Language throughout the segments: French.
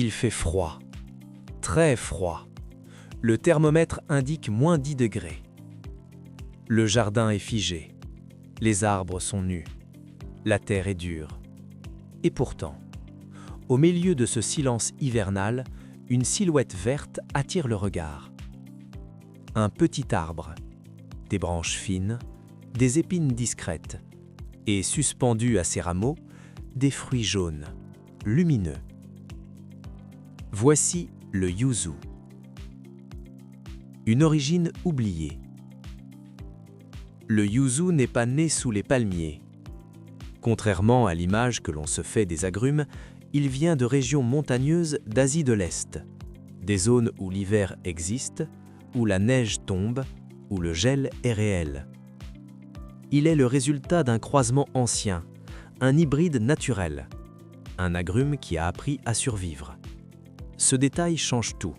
Il fait froid, très froid. Le thermomètre indique -10 degrés. Le jardin est figé, les arbres sont nus, la terre est dure. Et pourtant, au milieu de ce silence hivernal, une silhouette verte attire le regard. Un petit arbre, des branches fines, des épines discrètes, et suspendus à ses rameaux, des fruits jaunes, lumineux. Voici le yuzu. Une origine oubliée. Le yuzu n'est pas né sous les palmiers. Contrairement à l'image que l'on se fait des agrumes, il vient de régions montagneuses d'Asie de l'Est, des zones où l'hiver existe, où la neige tombe, où le gel est réel. Il est le résultat d'un croisement ancien, un hybride naturel, un agrume qui a appris à survivre. Ce détail change tout.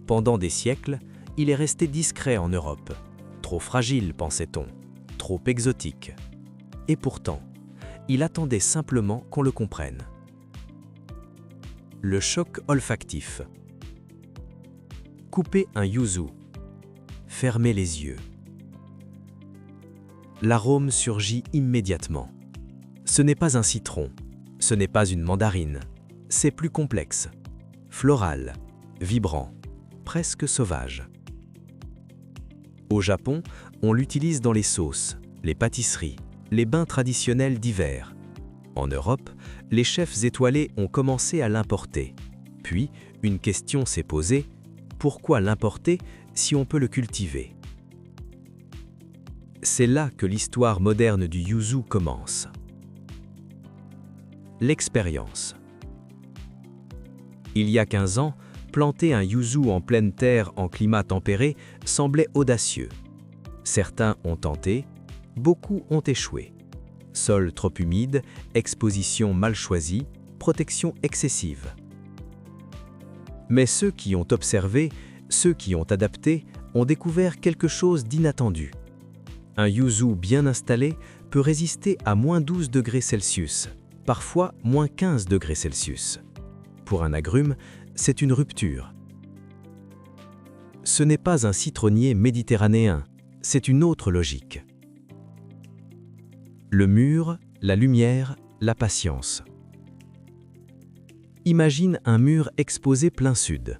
Pendant des siècles, il est resté discret en Europe. Trop fragile, pensait-on, trop exotique. Et pourtant, il attendait simplement qu'on le comprenne. Le choc olfactif. Coupez un yuzu. Fermez les yeux. L'arôme surgit immédiatement. Ce n'est pas un citron, ce n'est pas une mandarine, c'est plus complexe, floral, vibrant, presque sauvage. Au Japon, on l'utilise dans les sauces, les pâtisseries, les bains traditionnels d'hiver. En Europe, les chefs étoilés ont commencé à l'importer. Puis, une question s'est posée, pourquoi l'importer si on peut le cultiver? C'est là que l'histoire moderne du yuzu commence. L'expérience. Il y a 15 ans, planter un yuzu en pleine terre en climat tempéré semblait audacieux. Certains ont tenté, beaucoup ont échoué. Sol trop humide, exposition mal choisie, protection excessive. Mais ceux qui ont observé, ceux qui ont adapté, ont découvert quelque chose d'inattendu. Un yuzu bien installé peut résister à -12 degrés Celsius, parfois -15 degrés Celsius. Pour un agrume, c'est une rupture. Ce n'est pas un citronnier méditerranéen, c'est une autre logique. Le mur, la lumière, la patience. Imagine un mur exposé plein sud.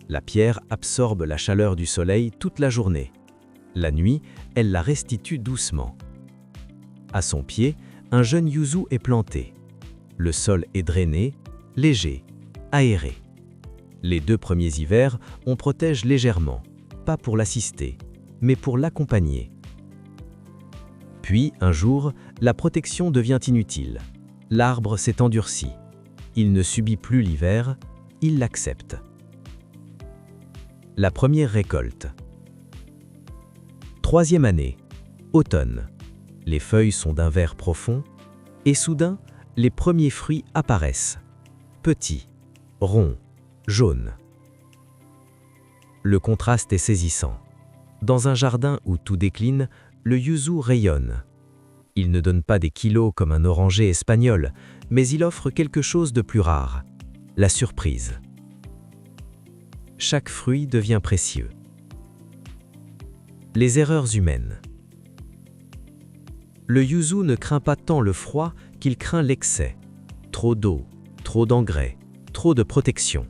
La pierre absorbe la chaleur du soleil toute la journée. La nuit, elle la restitue doucement. À son pied, un jeune yuzu est planté. Le sol est drainé, léger, aéré. Les 2 premiers hivers, on protège légèrement, pas pour l'assister, mais pour l'accompagner. Puis, un jour, la protection devient inutile. L'arbre s'est endurci. Il ne subit plus l'hiver, il l'accepte. La première récolte. 3e année, automne. Les feuilles sont d'un vert profond, et soudain, les premiers fruits apparaissent. Petits, ronds, jaunes. Le contraste est saisissant. Dans un jardin où tout décline, le yuzu rayonne. Il ne donne pas des kilos comme un oranger espagnol, mais il offre quelque chose de plus rare, la surprise. Chaque fruit devient précieux. Les erreurs humaines. Le yuzu ne craint pas tant le froid qu'il craint l'excès. Trop d'eau, trop d'engrais, trop de protection.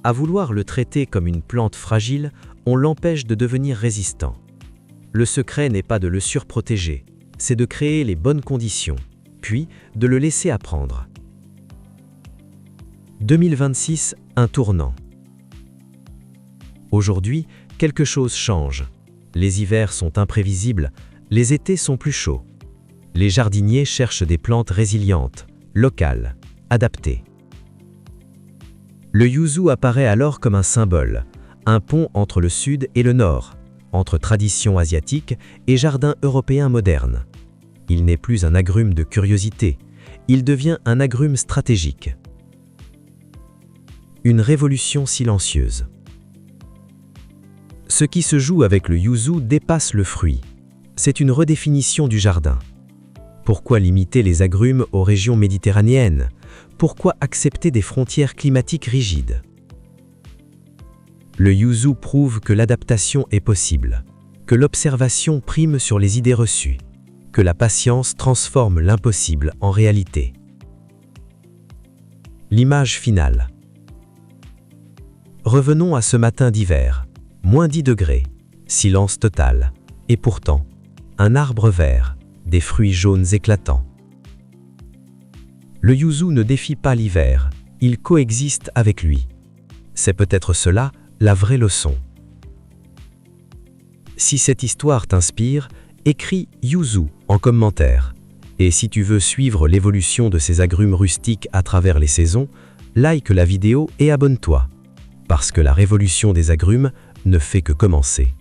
À vouloir le traiter comme une plante fragile, on l'empêche de devenir résistant. Le secret n'est pas de le surprotéger, c'est de créer les bonnes conditions, puis de le laisser apprendre. 2026, un tournant. Aujourd'hui, quelque chose change. Les hivers sont imprévisibles, les étés sont plus chauds. Les jardiniers cherchent des plantes résilientes, locales, adaptées. Le yuzu apparaît alors comme un symbole, un pont entre le sud et le nord, entre tradition asiatique et jardin européen moderne. Il n'est plus un agrume de curiosité, il devient un agrume stratégique. Une révolution silencieuse. Ce qui se joue avec le yuzu dépasse le fruit. C'est une redéfinition du jardin. Pourquoi limiter les agrumes aux régions méditerranéennes? pourquoi accepter des frontières climatiques rigides? Le yuzu prouve que l'adaptation est possible, que l'observation prime sur les idées reçues, que la patience transforme l'impossible en réalité. L'image finale. Revenons à ce matin d'hiver, moins 10 degrés, silence total, et pourtant, un arbre vert, des fruits jaunes éclatants. Le yuzu ne défie pas l'hiver, il coexiste avec lui. C'est peut-être cela, la vraie leçon. Si cette histoire t'inspire, écris yuzu en commentaire. Et si tu veux suivre l'évolution de ces agrumes rustiques à travers les saisons, like la vidéo et abonne-toi. Parce que la révolution des agrumes ne fait que commencer.